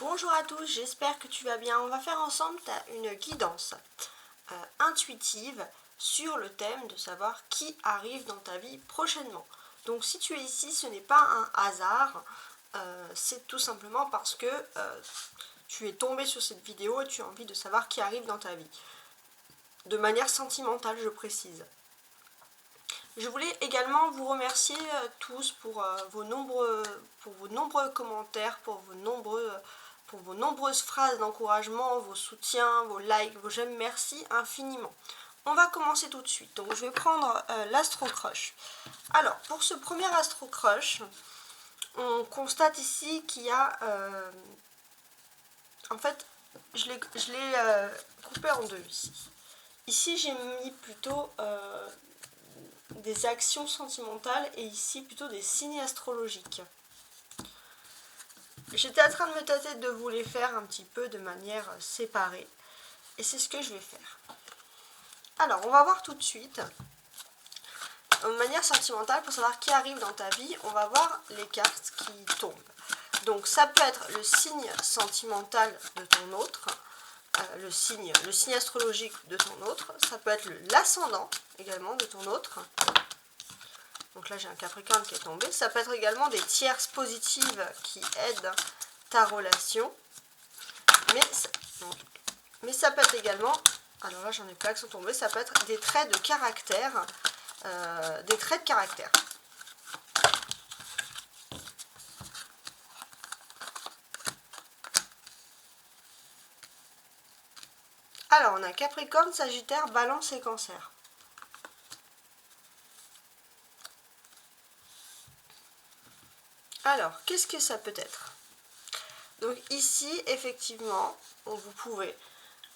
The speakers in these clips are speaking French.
Bonjour à tous, j'espère que tu vas bien. On va faire ensemble une guidance intuitive sur le thème de savoir qui arrive dans ta vie prochainement. Donc si tu es ici, ce n'est pas un hasard, c'est tout simplement parce que tu es tombé sur cette vidéo et tu as envie de savoir qui arrive dans ta vie. De manière sentimentale, je précise. Je voulais également vous remercier tous pour vos nombreux commentaires, pour vos nombreuses phrases d'encouragement, vos soutiens, vos likes, vos j'aime, merci infiniment. On va commencer tout de suite. Donc je vais prendre l'Astro Crush. Alors pour ce premier Astro Crush, on constate ici qu'il y a... en fait, je l'ai coupé en deux ici. Ici j'ai mis plutôt... des actions sentimentales et ici plutôt des signes astrologiques. J'étais en train de me tâter de vous les faire un petit peu de manière séparée et c'est ce que je vais faire. Alors on va voir tout de suite de manière sentimentale pour savoir qui arrive dans ta vie. On va voir les cartes qui tombent. Donc ça peut être le signe sentimental de ton autre, le signe astrologique de ton autre, ça peut être l'ascendant également de ton autre. Donc là j'ai un Capricorne qui est tombé. Ça peut être également des tierces positives qui aident ta relation. Mais ça peut être également, alors là j'en ai pas qui sont tombés, ça peut être des traits de caractère. Alors on a Capricorne, Sagittaire, Balance et Cancer. Alors, qu'est-ce que ça peut être? Donc ici, effectivement, vous pouvez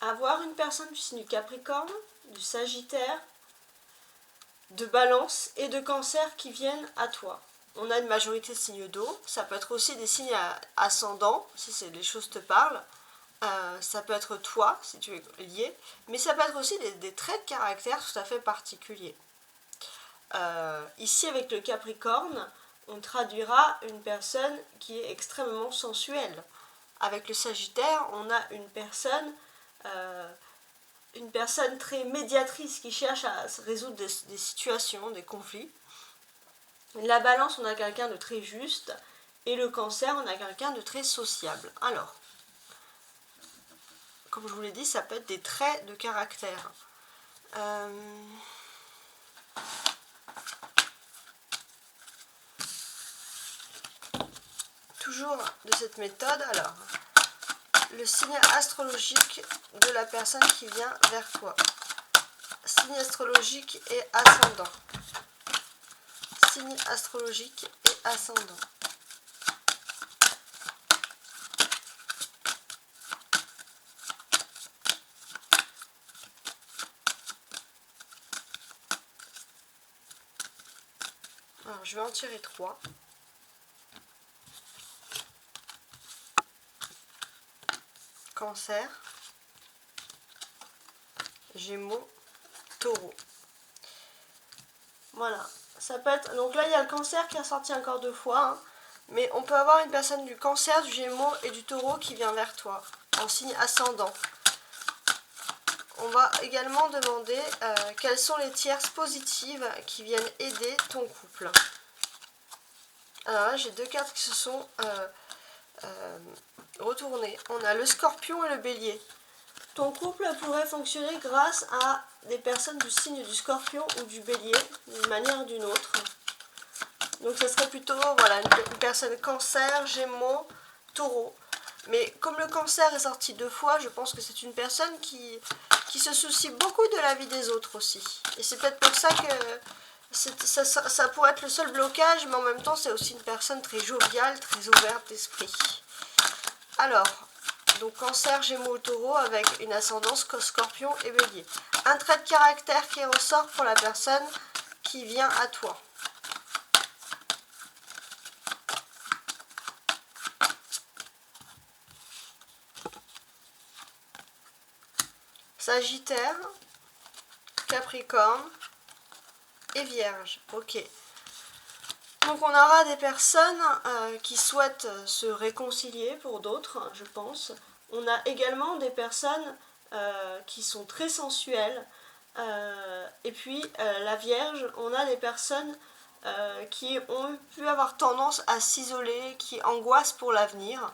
avoir une personne du signe du Capricorne, du Sagittaire, de Balance et de Cancer qui viennent à toi. On a une majorité de signes d'eau, ça peut être aussi des signes ascendants, si les choses te parlent. Ça peut être toi, si tu es lié, mais ça peut être aussi des traits de caractère tout à fait particuliers. Ici, avec le Capricorne, on traduira une personne qui est extrêmement sensuelle. Avec le Sagittaire, on a une personne très médiatrice qui cherche à résoudre des situations, des conflits. La Balance, on a quelqu'un de très juste. Et le Cancer, on a quelqu'un de très sociable. Alors, comme je vous l'ai dit, ça peut être des traits de caractère. Toujours de cette méthode, alors, le signe astrologique de la personne qui vient vers toi. Signe astrologique et ascendant. Signe astrologique et ascendant. Alors, je vais en tirer 3. Cancer, Gémeaux, Taureau. Voilà, ça peut être... Donc là, il y a le Cancer qui est ressorti encore 2 fois, hein. Mais on peut avoir une personne du Cancer, du Gémeaux et du Taureau qui vient vers toi, en signe ascendant. On va également demander quelles sont les tierces positives qui viennent aider ton couple. Alors là, j'ai 2 cartes qui se sont retournées. On a le Scorpion et le Bélier. Ton couple pourrait fonctionner grâce à des personnes du signe du Scorpion ou du Bélier, d'une manière ou d'une autre. Donc ça serait plutôt voilà, une personne Cancer, Gémeaux, Taureau. Mais comme le Cancer est sorti 2 fois, je pense que c'est une personne qui se soucie beaucoup de la vie des autres aussi. Et c'est peut-être pour ça que ça pourrait être le seul blocage, mais en même temps c'est aussi une personne très joviale, très ouverte d'esprit. Alors, donc Cancer, Gémeaux, Taureau avec une ascendance Scorpion et Bélier. Un trait de caractère qui ressort pour la personne qui vient à toi. Sagittaire, Capricorne et Vierge. Ok. Donc on aura des personnes qui souhaitent se réconcilier pour d'autres, je pense. On a également des personnes qui sont très sensuelles. Et puis la Vierge, on a des personnes qui ont pu avoir tendance à s'isoler, qui angoissent pour l'avenir.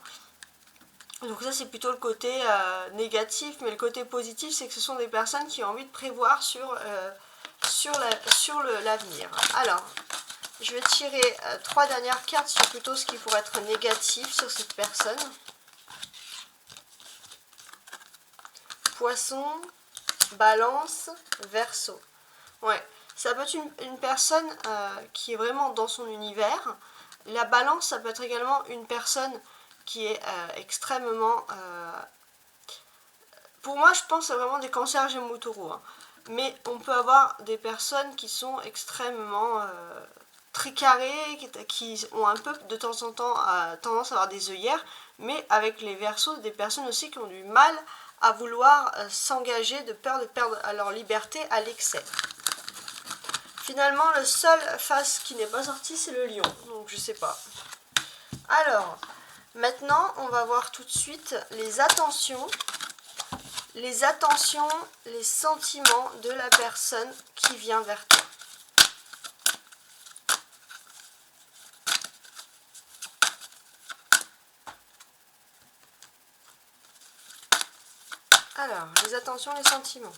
Donc ça c'est plutôt le côté négatif, mais le côté positif c'est que ce sont des personnes qui ont envie de prévoir sur l'avenir. Alors, je vais tirer 3 dernières cartes sur plutôt ce qui pourrait être négatif sur cette personne. Poisson, Balance, Verseau. Ouais, ça peut être une personne qui est vraiment dans son univers. La Balance, ça peut être également une personne qui est extrêmement... pour moi, je pense que c'est vraiment des cancers Gémeaux-Taureaux. Hein. Mais on peut avoir des personnes qui sont extrêmement très carrées, qui ont un peu de temps en temps tendance à avoir des œillères, mais avec les Verseaux, des personnes aussi qui ont du mal à vouloir s'engager de peur de perdre leur liberté à l'excès. Finalement, le seul face qui n'est pas sorti, c'est le lion, donc je sais pas. Alors, maintenant, on va voir tout de suite les attentions, les sentiments de la personne qui vient vers toi. Alors, les attentions, les sentiments.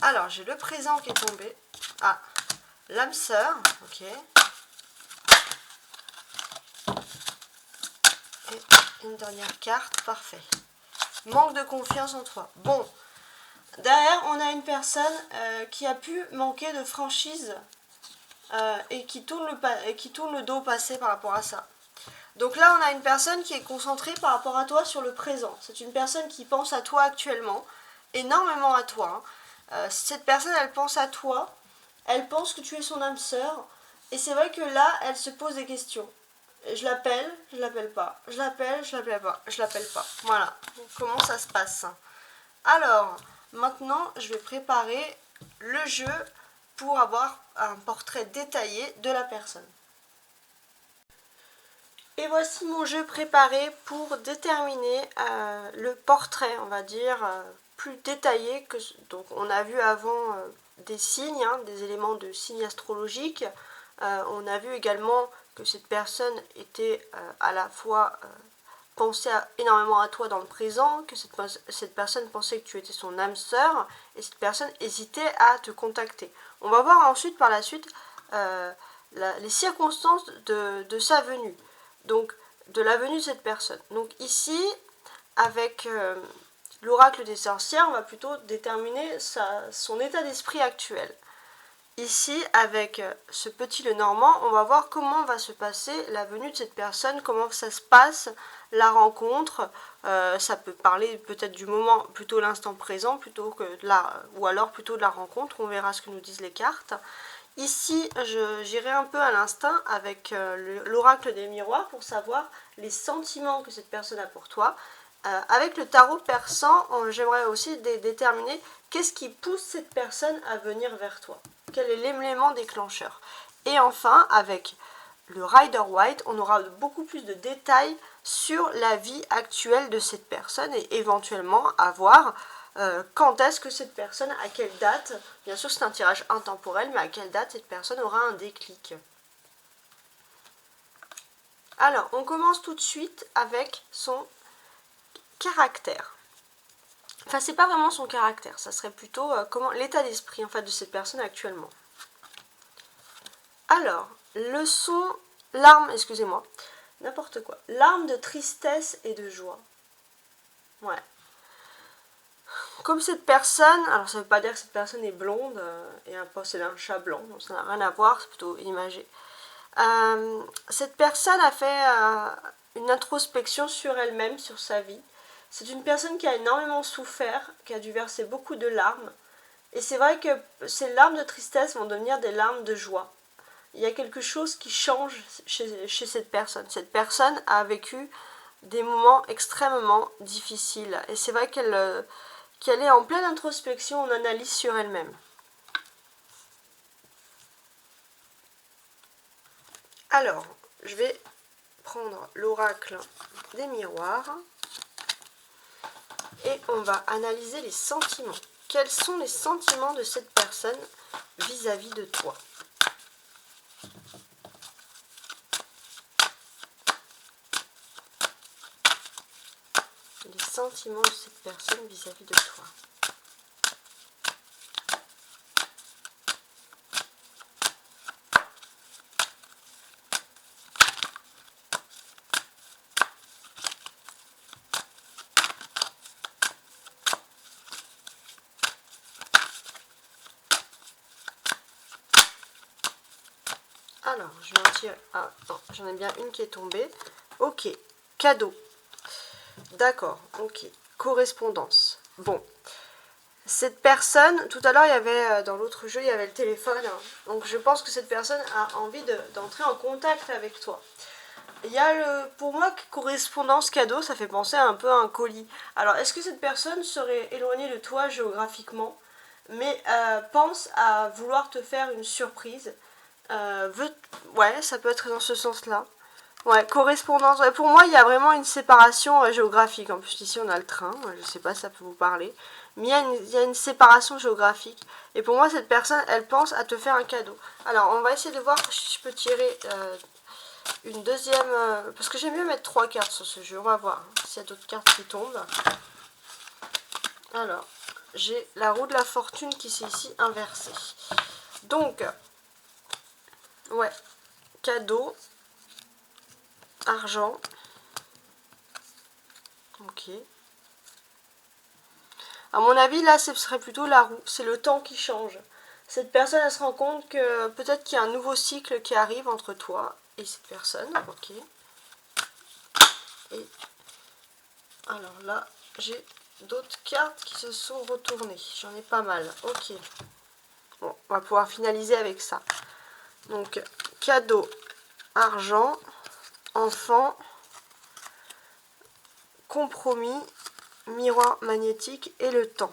Alors, j'ai le présent qui est tombé. Ah, l'âme sœur, ok. Et une dernière carte, parfait. Manque de confiance en toi. Bon, derrière, on a une personne qui a pu manquer de franchise et qui tourne le dos passé par rapport à ça. Donc là, on a une personne qui est concentrée par rapport à toi sur le présent. C'est une personne qui pense à toi actuellement, énormément à toi. Cette personne, elle pense à toi, elle pense que tu es son âme sœur, et c'est vrai que là, elle se pose des questions. Je l'appelle pas. Je l'appelle pas. Je l'appelle pas. Voilà. Comment ça se passe? Alors, maintenant, je vais préparer le jeu pour avoir un portrait détaillé de la personne. Et voici mon jeu préparé pour déterminer le portrait, on va dire, plus détaillé. Donc on a vu avant des signes, des éléments de signes astrologiques. On a vu également que cette personne était à la fois pensait énormément à toi dans le présent, que cette personne pensait que tu étais son âme sœur, et cette personne hésitait à te contacter. On va voir ensuite par la suite les circonstances de sa venue. Donc, de la venue de cette personne. Donc ici, avec l'oracle des sorcières, on va plutôt déterminer son état d'esprit actuel. Ici, avec ce petit Lenormand, on va voir comment va se passer la venue de cette personne, comment ça se passe, la rencontre. Ça peut parler peut-être du moment, plutôt l'instant présent, plutôt que ou alors plutôt de la rencontre. On verra ce que nous disent les cartes. Ici, j'irai un peu à l'instinct avec l'oracle des miroirs pour savoir les sentiments que cette personne a pour toi. Avec le tarot persan, j'aimerais aussi déterminer qu'est-ce qui pousse cette personne à venir vers toi. Quel est l'élément déclencheur. Et enfin, avec le Rider White, on aura beaucoup plus de détails sur la vie actuelle de cette personne et éventuellement à voir quand est-ce que cette personne, à quelle date, bien sûr c'est un tirage intemporel, mais à quelle date cette personne aura un déclic. Alors, on commence tout de suite avec son caractère. Enfin, c'est pas vraiment son caractère, ça serait plutôt l'état d'esprit en fait de cette personne actuellement. Alors, n'importe quoi. Larmes de tristesse et de joie. Ouais. Comme cette personne, alors ça veut pas dire que cette personne est blonde et possède un chat blanc, donc ça n'a rien à voir, c'est plutôt imagé. Cette personne a fait une introspection sur elle-même, sur sa vie. C'est une personne qui a énormément souffert, qui a dû verser beaucoup de larmes. Et c'est vrai que ces larmes de tristesse vont devenir des larmes de joie. Il y a quelque chose qui change chez cette personne. Cette personne a vécu des moments extrêmement difficiles. Et c'est vrai qu'elle est en pleine introspection, en analyse sur elle-même. Alors, je vais prendre l'oracle des miroirs et on va analyser les sentiments. Quels sont les sentiments de cette personne vis-à-vis de toi? Les sentiments de cette personne vis-à-vis de toi. Alors, je vais en tirer. Ah, non, j'en ai bien une qui est tombée. Ok, cadeau. D'accord, ok. Correspondance. Bon. Cette personne, tout à l'heure, il y avait, dans l'autre jeu, il y avait le téléphone. Donc, je pense que cette personne a envie d'entrer en contact avec toi. Il y a pour moi, correspondance cadeau, ça fait penser un peu à un colis. Alors, est-ce que cette personne serait éloignée de toi géographiquement, mais pense à vouloir te faire une surprise? Ouais, ça peut être dans ce sens-là. Ouais, correspondance. Ouais, pour moi, il y a vraiment une séparation géographique. En plus, ici, on a le train. Je sais pas si ça peut vous parler. Mais il y a une séparation géographique. Et pour moi, cette personne, elle pense à te faire un cadeau. Alors, on va essayer de voir si je peux tirer une deuxième... parce que j'aime mieux mettre 3 cartes sur ce jeu. On va voir s'il y a d'autres cartes qui tombent. Alors, j'ai la roue de la fortune qui s'est ici inversée. Donc, ouais, cadeau, argent, ok. À mon avis, là, ce serait plutôt la roue. C'est le temps qui change. Cette personne, elle se rend compte que peut-être qu'il y a un nouveau cycle qui arrive entre toi et cette personne. Ok. Et alors là, j'ai d'autres cartes qui se sont retournées. J'en ai pas mal. Ok. Bon, on va pouvoir finaliser avec ça. Donc, cadeau, argent, enfant, compromis, miroir magnétique et le temps.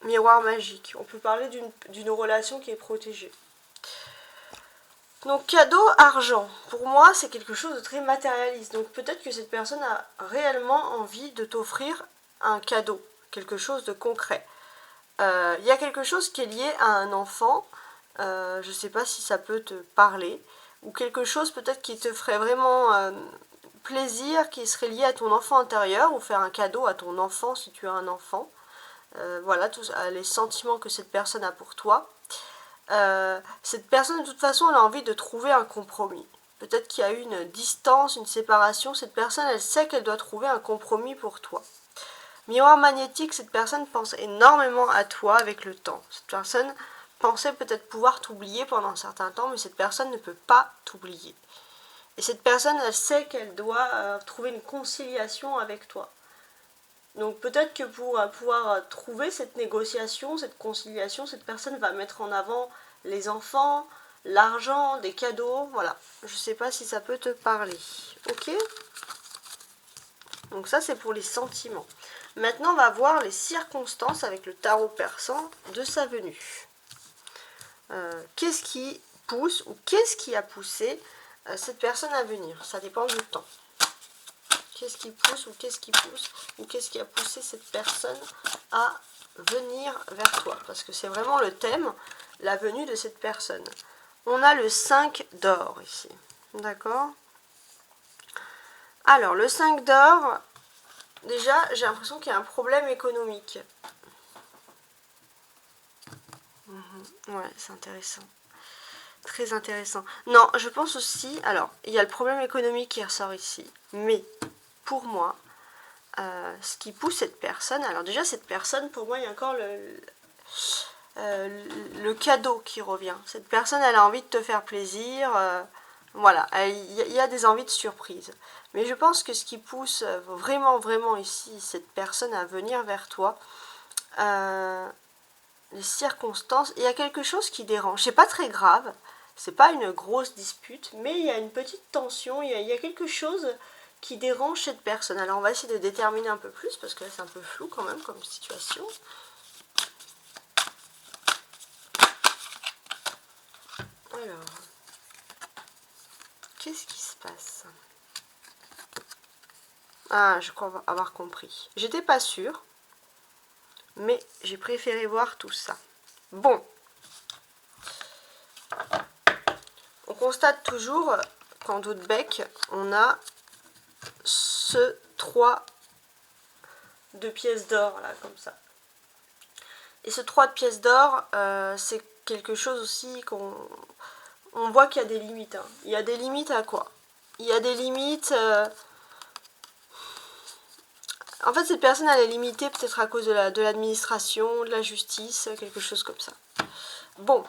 Miroir magique. On peut parler d'une relation qui est protégée. Donc cadeau, argent. Pour moi, c'est quelque chose de très matérialiste. Donc peut-être que cette personne a réellement envie de t'offrir un cadeau. Quelque chose de concret. Il y a quelque chose qui est lié à un enfant. Je ne sais pas si ça peut te parler. Ou quelque chose peut-être qui te ferait vraiment plaisir, qui serait lié à ton enfant intérieur. Ou faire un cadeau à ton enfant si tu as un enfant. Voilà tous les sentiments que cette personne a pour toi. Cette personne de toute façon elle a envie de trouver un compromis. Peut-être qu'il y a eu une distance, une séparation. Cette personne elle sait qu'elle doit trouver un compromis pour toi. Miroir magnétique, cette personne pense énormément à toi avec le temps. Cette personne pensait peut-être pouvoir t'oublier pendant un certain temps, mais cette personne ne peut pas t'oublier. Et cette personne elle sait qu'elle doit trouver une conciliation avec toi. Donc peut-être que pour pouvoir trouver cette négociation, cette conciliation, cette personne va mettre en avant les enfants, l'argent, des cadeaux, voilà. Je ne sais pas si ça peut te parler. Ok? Donc ça c'est pour les sentiments. Maintenant on va voir les circonstances avec le tarot persan de sa venue. Qu'est-ce qui pousse ou qu'est-ce qui a poussé cette personne à venir? Ça dépend du temps. Qu'est-ce qui pousse ou qu'est-ce qui pousse ou qu'est-ce qui a poussé cette personne à venir vers toi? Parce que c'est vraiment le thème, la venue de cette personne. On a le 5 d'or ici. D'accord? Alors, le 5 d'or, déjà, j'ai l'impression qu'il y a un problème économique. Ouais, c'est intéressant. Très intéressant. Non, je pense aussi... Alors, il y a le problème économique qui ressort ici. Mais, pour moi, ce qui pousse cette personne... Alors déjà, cette personne, pour moi, il y a encore le cadeau qui revient. Cette personne, elle a envie de te faire plaisir. Voilà, il y a des envies de surprise. Mais je pense que ce qui pousse vraiment, vraiment ici, cette personne à venir vers toi... les circonstances, il y a quelque chose qui dérange. C'est pas très grave, C'est pas une grosse dispute, mais il y a une petite tension, il y a quelque chose qui dérange cette personne. Alors on va essayer de déterminer un peu plus, parce que là c'est un peu flou quand même comme situation. Alors, qu'est-ce qui se passe? Ah, je crois avoir compris. J'étais pas sûre, mais j'ai préféré voir tout ça. Bon. On constate toujours qu'en dos de bec, on a ce 3 de pièces d'or, là, comme ça. Et ce 3 de pièces d'or, c'est quelque chose aussi qu'on voit qu'il y a des limites. Hein. Il y a des limites à quoi? Il y a des limites... En fait, cette personne, elle est limitée peut-être à cause de l'administration, de la justice, quelque chose comme ça. Bon.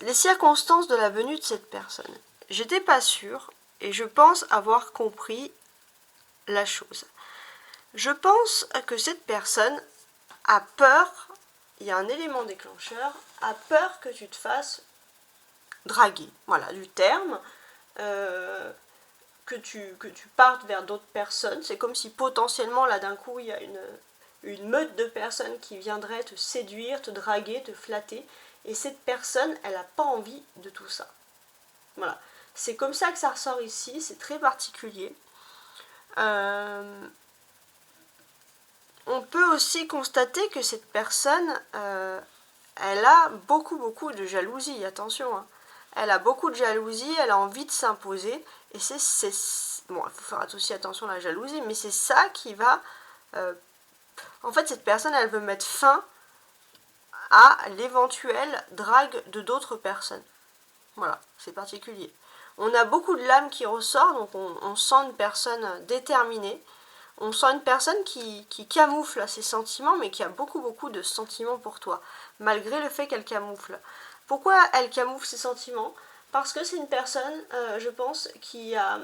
Les circonstances de la venue de cette personne. J'étais pas sûre et je pense avoir compris la chose. Je pense que cette personne a peur, il y a un élément déclencheur, a peur que tu te fasses draguer. Voilà, du terme. Que tu partes vers d'autres personnes. C'est comme si potentiellement, là d'un coup, il y a une meute de personnes qui viendraient te séduire, te draguer, te flatter. Et cette personne, elle n'a pas envie de tout ça. Voilà. C'est comme ça que ça ressort ici, c'est très particulier. On peut aussi constater que cette personne, elle a beaucoup de jalousie, attention. Hein. Elle a beaucoup de jalousie, elle a envie de s'imposer. Et c'est bon, il faut faire aussi attention à la jalousie, mais c'est ça qui va... en fait, cette personne, elle veut mettre fin à l'éventuelle drague de d'autres personnes. Voilà, c'est particulier. On a beaucoup de l'âme qui ressort, donc on sent une personne déterminée. On sent une personne qui camoufle ses sentiments, mais qui a beaucoup de sentiments pour toi, malgré le fait qu'elle camoufle. Pourquoi elle camoufle ses sentiments? Parce que c'est une personne, je pense, qui a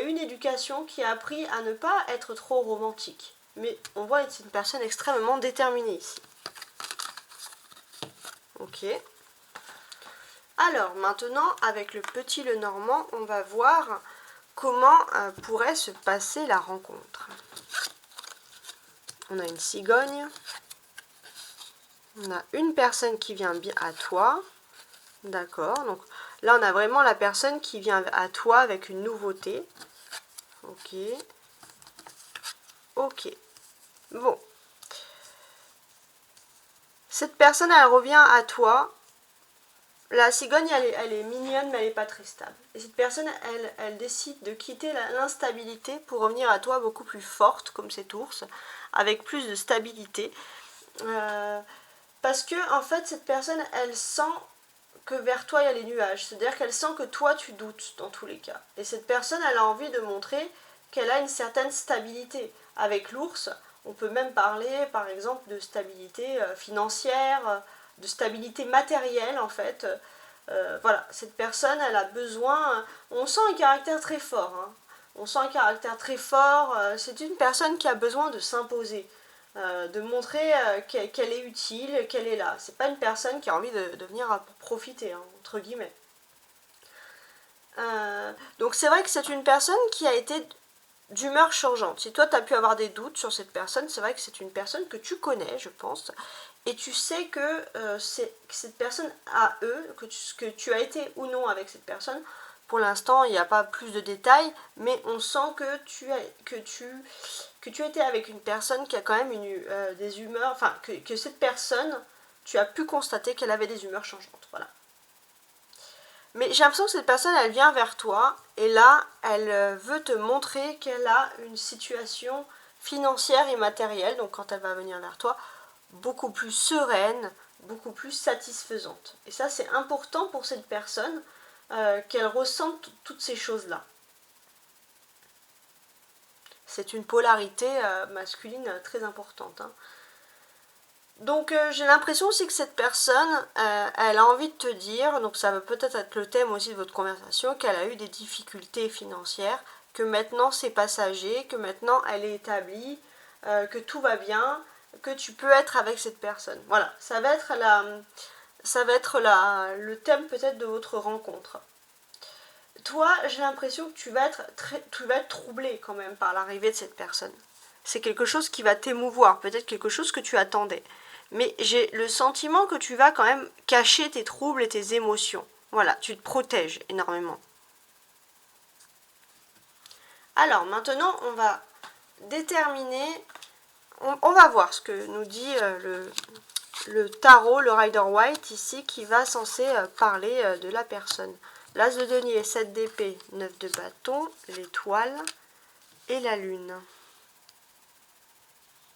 une éducation, qui a appris à ne pas être trop romantique. Mais on voit que c'est une personne extrêmement déterminée ici. Ok. Alors maintenant, avec le petit Lenormand, on va voir comment pourrait se passer la rencontre. On a une cigogne. On a une personne qui vient bien à toi. D'accord. Donc là, on a vraiment la personne qui vient à toi avec une nouveauté. Ok. Ok. Bon. Cette personne, elle revient à toi. La cigogne, elle est mignonne, mais elle n'est pas très stable. Et cette personne, elle décide de quitter l'instabilité pour revenir à toi beaucoup plus forte, comme cet ours, avec plus de stabilité. Parce que, en fait, cette personne, elle sent que vers toi, il y a les nuages. C'est-à-dire qu'elle sent que toi, tu doutes, dans tous les cas. Et cette personne, elle a envie de montrer qu'elle a une certaine stabilité. Avec l'ours, on peut même parler, par exemple, de stabilité financière, de stabilité matérielle, en fait. Voilà, cette personne, elle a besoin... On sent un caractère très fort. Hein. On sent un caractère très fort. C'est une personne qui a besoin de s'imposer. De montrer qu'elle est utile, qu'elle est là. C'est pas une personne qui a envie de venir pour profiter, hein, entre guillemets. Donc c'est vrai que c'est une personne qui a été d'humeur changeante. Si toi tu as pu avoir des doutes sur cette personne, c'est vrai que c'est une personne que tu connais, je pense, et tu sais que cette personne a eux, que tu as été ou non avec cette personne. Pour l'instant, il n'y a pas plus de détails, mais on sent que tu étais avec une personne qui a quand même des humeurs, enfin, que cette personne, tu as pu constater qu'elle avait des humeurs changeantes, voilà. Mais j'ai l'impression que cette personne, elle vient vers toi, et là, elle veut te montrer qu'elle a une situation financière et matérielle, donc quand elle va venir vers toi, beaucoup plus sereine, beaucoup plus satisfaisante. Et ça, c'est important pour cette personne, qu'elle ressente toutes ces choses-là. C'est une polarité masculine très importante. Hein. Donc j'ai l'impression aussi que cette personne, elle a envie de te dire, donc ça va peut-être être le thème aussi de votre conversation, qu'elle a eu des difficultés financières, que maintenant c'est passager, que maintenant elle est établie, que tout va bien, que tu peux être avec cette personne. Voilà, ça va être ça va être le thème peut-être de votre rencontre. Toi, j'ai l'impression que tu vas être troublé quand même par l'arrivée de cette personne. C'est quelque chose qui va t'émouvoir, peut-être quelque chose que tu attendais. Mais j'ai le sentiment que tu vas quand même cacher tes troubles et tes émotions. Voilà, tu te protèges énormément. Alors maintenant, on va déterminer, on va voir ce que nous dit le tarot, le Rider-Waite ici, qui va censé parler de la personne. L'As de denier, 7 d'épée, 9 de bâton, l'étoile et la lune.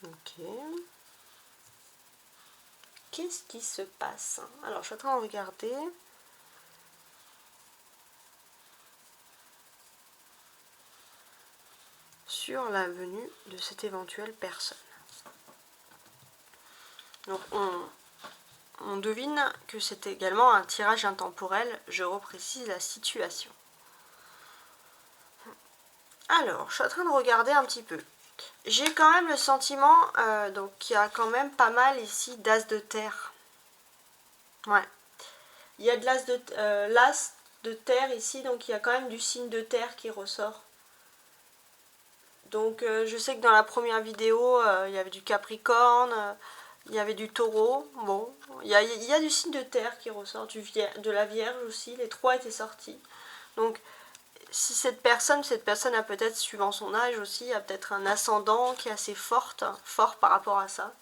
Ok. Qu'est-ce qui se passe? Alors, je suis en train de regarder. Sur la venue de cette éventuelle personne. Donc, on devine que c'est également un tirage intemporel. Je reprécise la situation. Alors, je suis en train de regarder un petit peu. J'ai quand même le sentiment donc qu'il y a quand même pas mal ici d'as de terre. Ouais. Il y a de l'as de terre ici, donc il y a quand même du signe de terre qui ressort. Donc je sais que dans la première vidéo, il y avait du Capricorne, il y avait du Taureau. Bon, il y a du signe de terre qui ressort, de la Vierge aussi, les trois étaient sortis. Donc si cette personne a peut-être, suivant son âge aussi, a peut-être un ascendant qui est assez fort par rapport à ça.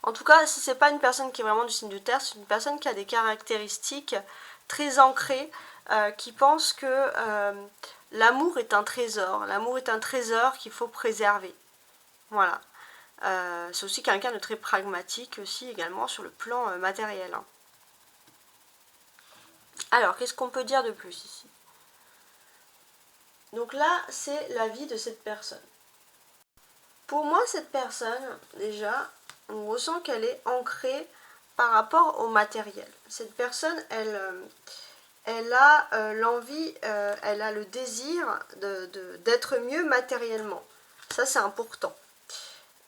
En tout cas, si c'est pas une personne qui est vraiment du signe de terre, c'est une personne qui a des caractéristiques très ancrées, qui pense que l'amour est un trésor. L'amour est un trésor qu'il faut préserver. Voilà. C'est aussi quelqu'un de très pragmatique aussi également sur le plan matériel. Hein. Alors, qu'est-ce qu'on peut dire de plus ici? Donc là, c'est la vie de cette personne. Pour moi, cette personne, déjà, on ressent qu'elle est ancrée par rapport au matériel. Cette personne, elle a l'envie, elle a le désir d'être mieux matériellement. Ça, c'est important.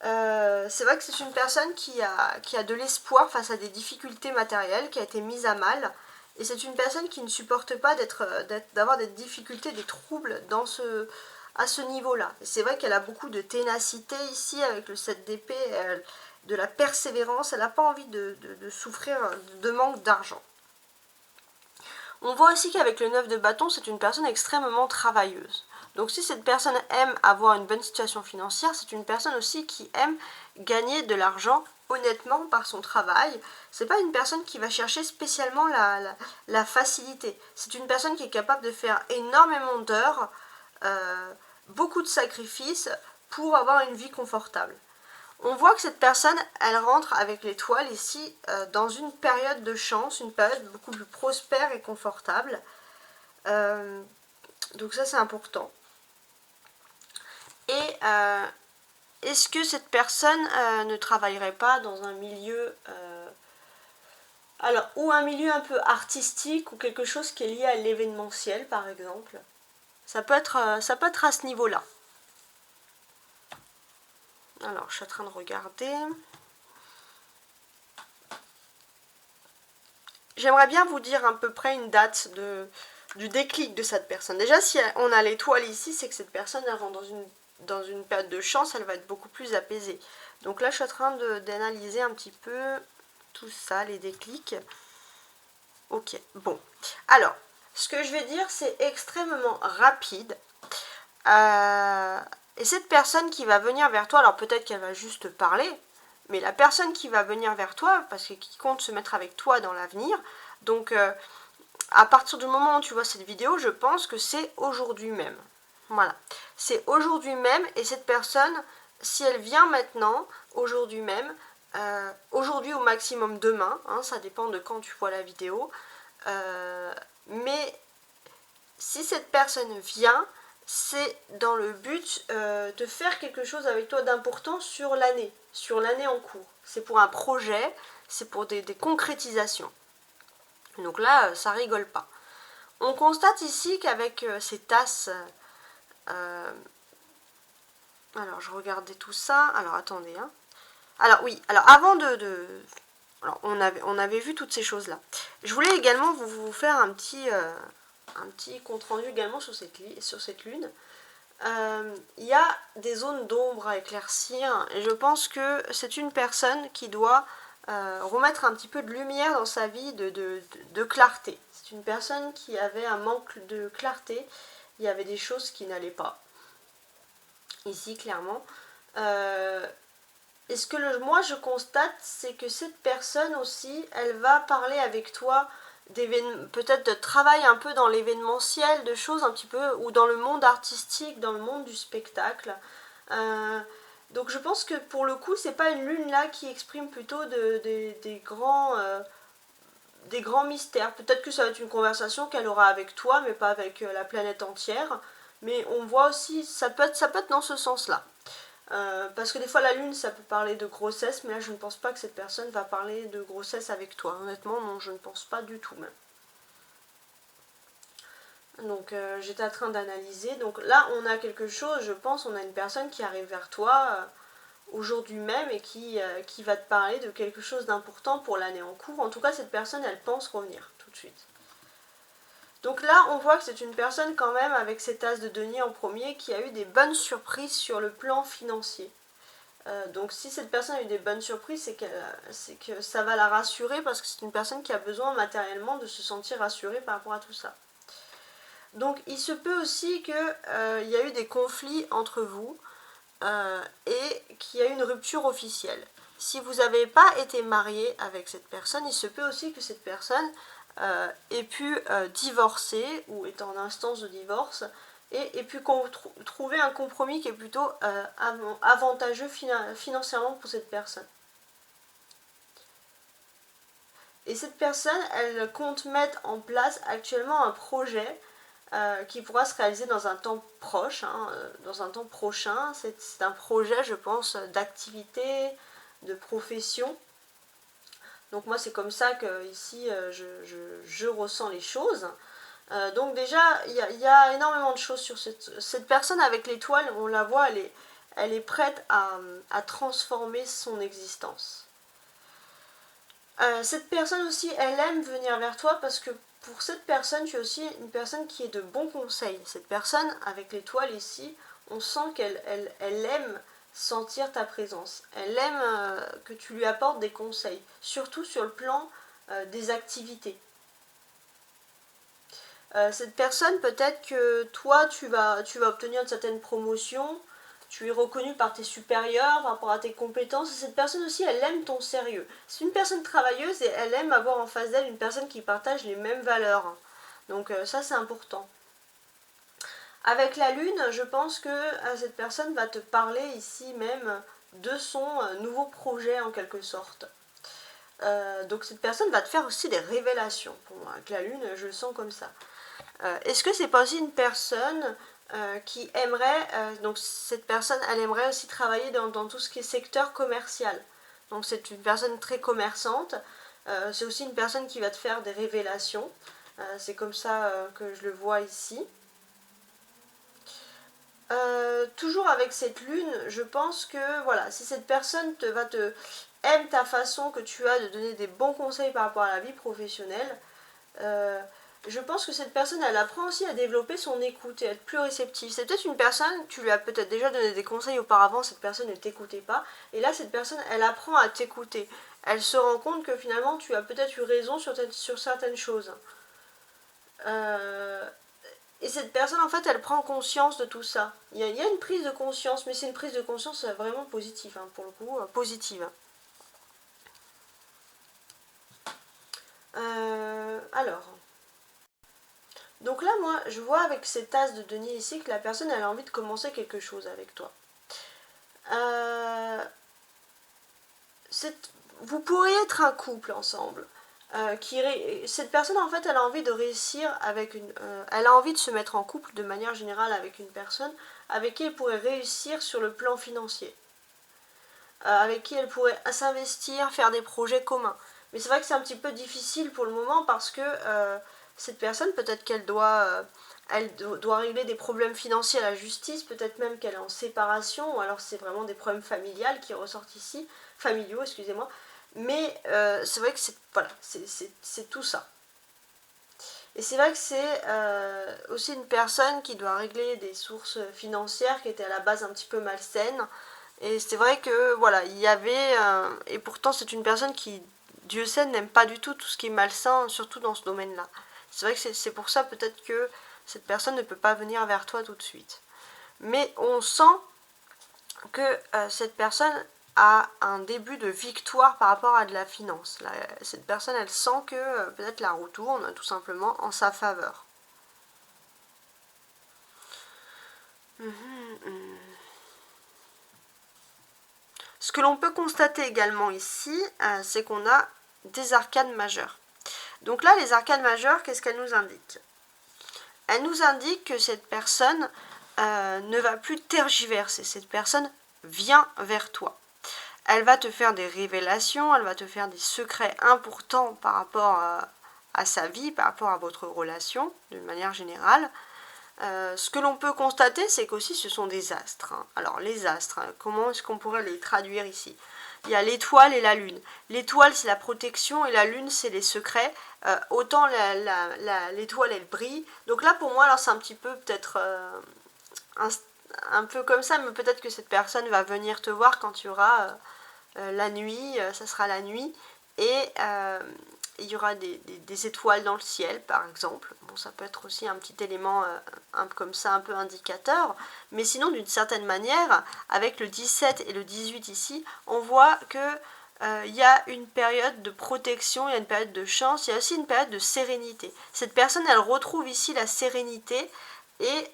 C'est vrai que c'est une personne qui a de l'espoir face à des difficultés matérielles, qui a été mise à mal. Et c'est une personne qui ne supporte pas d'avoir des difficultés, des troubles à ce niveau-là. C'est vrai qu'elle a beaucoup de ténacité ici avec le 7 d'épée, de la persévérance. Elle n'a pas envie de souffrir de manque d'argent. On voit aussi qu'avec le 9 de bâton, c'est une personne extrêmement travailleuse. Donc si cette personne aime avoir une bonne situation financière, c'est une personne aussi qui aime gagner de l'argent honnêtement par son travail. C'est pas une personne qui va chercher spécialement la facilité. C'est une personne qui est capable de faire énormément d'heures, beaucoup de sacrifices pour avoir une vie confortable. On voit que cette personne, elle rentre avec l'étoile ici dans une période de chance, une période beaucoup plus prospère et confortable. Donc ça, c'est important. Et est-ce que cette personne ne travaillerait pas dans un milieu, ou un milieu un peu artistique, ou quelque chose qui est lié à l'événementiel, par exemple? Ça peut être à ce niveau-là. Alors, je suis en train de regarder. J'aimerais bien vous dire à peu près une date du déclic de cette personne. Déjà, si on a l'étoile ici, c'est que cette personne elle rentre dans une période de chance, elle va être beaucoup plus apaisée. Donc là, je suis en train d'analyser un petit peu tout ça, les déclics. Ok, bon. Alors, ce que je vais dire, c'est extrêmement rapide. Et cette personne qui va venir vers toi, alors peut-être qu'elle va juste parler, mais la personne qui va venir vers toi, parce que qui compte se mettre avec toi dans l'avenir, donc à partir du moment où tu vois cette vidéo, je pense que c'est aujourd'hui même. Voilà, c'est aujourd'hui même, et cette personne, si elle vient maintenant, aujourd'hui même, aujourd'hui au maximum demain, hein, ça dépend de quand tu vois la vidéo, mais si cette personne vient, c'est dans le but de faire quelque chose avec toi d'important sur l'année en cours. C'est pour un projet, c'est pour des concrétisations. Donc là, ça rigole pas. On constate ici qu'avec ces tasses... alors, je regardais tout ça. Alors, attendez. Hein. Alors, oui. Alors, avant Alors, on avait vu toutes ces choses-là. Je voulais également vous faire un petit compte-rendu également sur cette lune. Il y a des zones d'ombre à éclaircir et je pense que c'est une personne qui doit remettre un petit peu de lumière dans sa vie, de clarté. C'est une personne qui avait un manque de clarté, il y avait des choses qui n'allaient pas, ici clairement. Et ce que moi je constate, c'est que cette personne aussi, elle va parler avec toi peut-être de travail un peu dans l'événementiel, de choses un petit peu, ou dans le monde artistique, dans le monde du spectacle. Donc je pense que pour le coup, c'est pas une lune là qui exprime plutôt des grands mystères. Peut-être que ça va être une conversation qu'elle aura avec toi, mais pas avec la planète entière. Mais on voit aussi, ça peut être dans ce sens-là. Parce que des fois la lune ça peut parler de grossesse, mais là je ne pense pas que cette personne va parler de grossesse avec toi. Honnêtement non, je ne pense pas du tout même. Donc j'étais en train d'analyser. Donc là on a quelque chose, je pense, on a une personne qui arrive vers toi aujourd'hui même et qui va te parler de quelque chose d'important pour l'année en cours. En tout cas cette personne elle pense revenir tout de suite. Donc là, on voit que c'est une personne quand même avec cet as de denier en premier qui a eu des bonnes surprises sur le plan financier. Donc si cette personne a eu des bonnes surprises, c'est que ça va la rassurer parce que c'est une personne qui a besoin matériellement de se sentir rassurée par rapport à tout ça. Donc il se peut aussi qu'il y a eu des conflits entre vous et qu'il y a eu une rupture officielle. Si vous n'avez pas été marié avec cette personne, il se peut aussi que cette personne ait pu divorcer ou est en instance de divorce et pu trouver un compromis qui est plutôt avantageux financièrement pour cette personne. Et cette personne, elle compte mettre en place actuellement un projet qui pourra se réaliser dans un temps proche, dans un temps prochain. C'est un projet, je pense, d'activité, de profession. Donc moi, c'est comme ça que ici, je ressens les choses. Donc déjà, il y a énormément de choses sur cette personne avec l'étoile, on la voit, elle est prête à transformer son existence. Cette personne aussi, elle aime venir vers toi parce que pour cette personne, tu es aussi une personne qui est de bons conseils. Cette personne, avec l'étoile ici, on sent qu'elle aime sentir ta présence. Elle aime que tu lui apportes des conseils, surtout sur le plan des activités. Cette personne, peut-être que toi, tu vas obtenir une certaine promotion, tu es reconnu par tes supérieurs, par rapport à tes compétences, et cette personne aussi, elle aime ton sérieux. C'est une personne travailleuse et elle aime avoir en face d'elle une personne qui partage les mêmes valeurs. Donc ça, c'est important. Avec la lune, je pense que cette personne va te parler ici même de son nouveau projet en quelque sorte. Donc cette personne va te faire aussi des révélations. Pour moi, avec la lune, je le sens comme ça. Est-ce que c'est pas aussi une personne qui aimerait, donc cette personne, elle aimerait aussi travailler dans tout ce qui est secteur commercial. Donc c'est une personne très commerçante. C'est aussi une personne qui va te faire des révélations. C'est comme ça que je le vois ici. Toujours avec cette lune, je pense que voilà, si cette personne aime ta façon que tu as de donner des bons conseils par rapport à la vie professionnelle, je pense que cette personne, elle apprend aussi à développer son écoute et à être plus réceptive. C'est peut-être une personne, tu lui as peut-être déjà donné des conseils auparavant, cette personne ne t'écoutait pas, et là cette personne, elle apprend à t'écouter. Elle se rend compte que finalement tu as peut-être eu raison sur certaines choses. Et cette personne, en fait, elle prend conscience de tout ça. Il y a une prise de conscience, mais c'est une prise de conscience vraiment positive, pour le coup, positive. Alors... Donc là, moi, je vois avec cette tasse de denier ici que la personne, elle a envie de commencer quelque chose avec toi. Vous pourriez être un couple ensemble. Cette personne, en fait, elle a envie de réussir avec elle a envie de se mettre en couple de manière générale avec une personne avec qui elle pourrait réussir sur le plan financier. Avec qui elle pourrait s'investir, faire des projets communs. Mais c'est vrai que c'est un petit peu difficile pour le moment parce que cette personne, peut-être qu'elle doit régler des problèmes financiers à la justice, peut-être même qu'elle est en séparation, ou alors c'est vraiment des problèmes familiaux qui ressortent ici, familiaux, excusez-moi. Mais c'est vrai que voilà, c'est tout ça. Et c'est vrai que c'est aussi une personne qui doit régler des sources financières qui étaient à la base un petit peu malsaines. Et c'est vrai que voilà, il y avait... et pourtant c'est une personne qui, Dieu sait, n'aime pas du tout tout ce qui est malsain, surtout dans ce domaine-là. C'est vrai que c'est pour ça peut-être que cette personne ne peut pas venir vers toi tout de suite. Mais on sent que cette personne a un début de victoire par rapport à de la finance. Là, cette personne, elle sent que peut-être la roue tourne tout simplement en sa faveur. Ce que l'on peut constater également ici, c'est qu'on a des arcades majeures. Donc là, les arcades majeures, qu'est-ce qu'elles nous indiquent? Elles nous indiquent que cette personne ne va plus tergiverser. Cette personne vient vers toi. Elle va te faire des révélations, elle va te faire des secrets importants par rapport à sa vie, par rapport à votre relation, d'une manière générale. Ce que l'on peut constater, c'est qu'aussi ce sont des astres. Alors les astres, comment est-ce qu'on pourrait les traduire ici? Il y a l'étoile et la lune. L'étoile, c'est la protection et la lune, c'est les secrets. Autant l'étoile, elle brille. Donc là, pour moi, alors c'est un petit peu peut-être un peu comme ça, mais peut-être que cette personne va venir te voir quand il y aura la nuit, ça sera la nuit, et il y aura des étoiles dans le ciel, par exemple. Bon, ça peut être aussi un petit élément comme ça, un peu indicateur, mais sinon, d'une certaine manière, avec le 17 et le 18 ici, on voit que il y a une période de protection, il y a une période de chance, il y a aussi une période de sérénité. Cette personne, elle retrouve ici la sérénité, et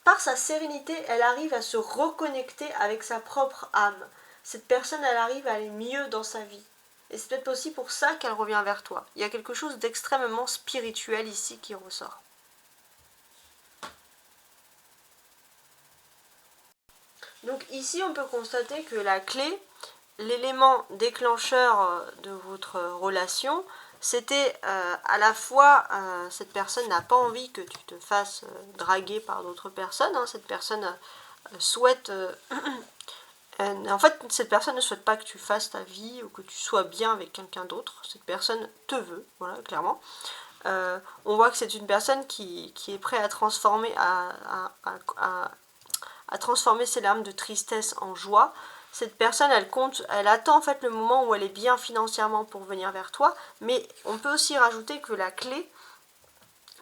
par sa sérénité, elle arrive à se reconnecter avec sa propre âme. Cette personne, elle arrive à aller mieux dans sa vie. Et c'est peut-être aussi pour ça qu'elle revient vers toi. Il y a quelque chose d'extrêmement spirituel ici qui ressort. Donc ici, on peut constater que la clé, l'élément déclencheur de votre relation, c'était à la fois, cette personne n'a pas envie que tu te fasses draguer par d'autres personnes, cette personne souhaite... en fait, cette personne ne souhaite pas que tu fasses ta vie ou que tu sois bien avec quelqu'un d'autre. Cette personne te veut, voilà, clairement. On voit que c'est une personne qui est prête à transformer, à transformer ses larmes de tristesse en joie. Cette personne, elle attend en fait le moment où elle est bien financièrement pour venir vers toi, mais on peut aussi rajouter que la clé,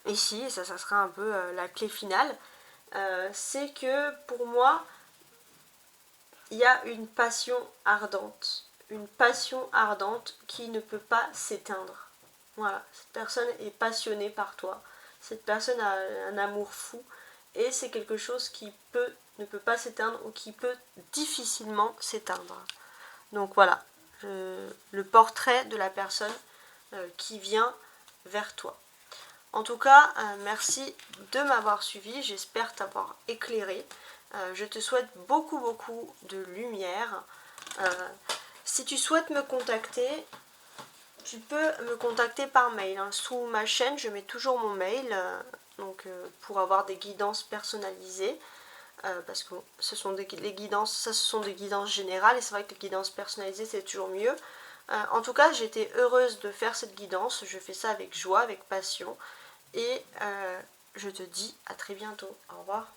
ici, et ça sera un peu la clé finale, c'est que pour moi, il y a une passion ardente qui ne peut pas s'éteindre. Voilà, cette personne est passionnée par toi, cette personne a un amour fou, et c'est quelque chose qui ne peut pas s'éteindre ou qui peut difficilement s'éteindre. Donc voilà, le portrait de la personne qui vient vers toi. En tout cas, merci de m'avoir suivi, j'espère t'avoir éclairé. Je te souhaite beaucoup de lumière. Si tu souhaites me contacter, tu peux me contacter par mail. Sous ma chaîne, je mets toujours mon mail pour avoir des guidances personnalisées. Parce que ce sont des guidances générales et c'est vrai que les guidances personnalisées c'est toujours mieux. En tout cas, j'étais heureuse de faire cette guidance. Je fais ça avec joie, avec passion. Et je te dis à très bientôt. Au revoir.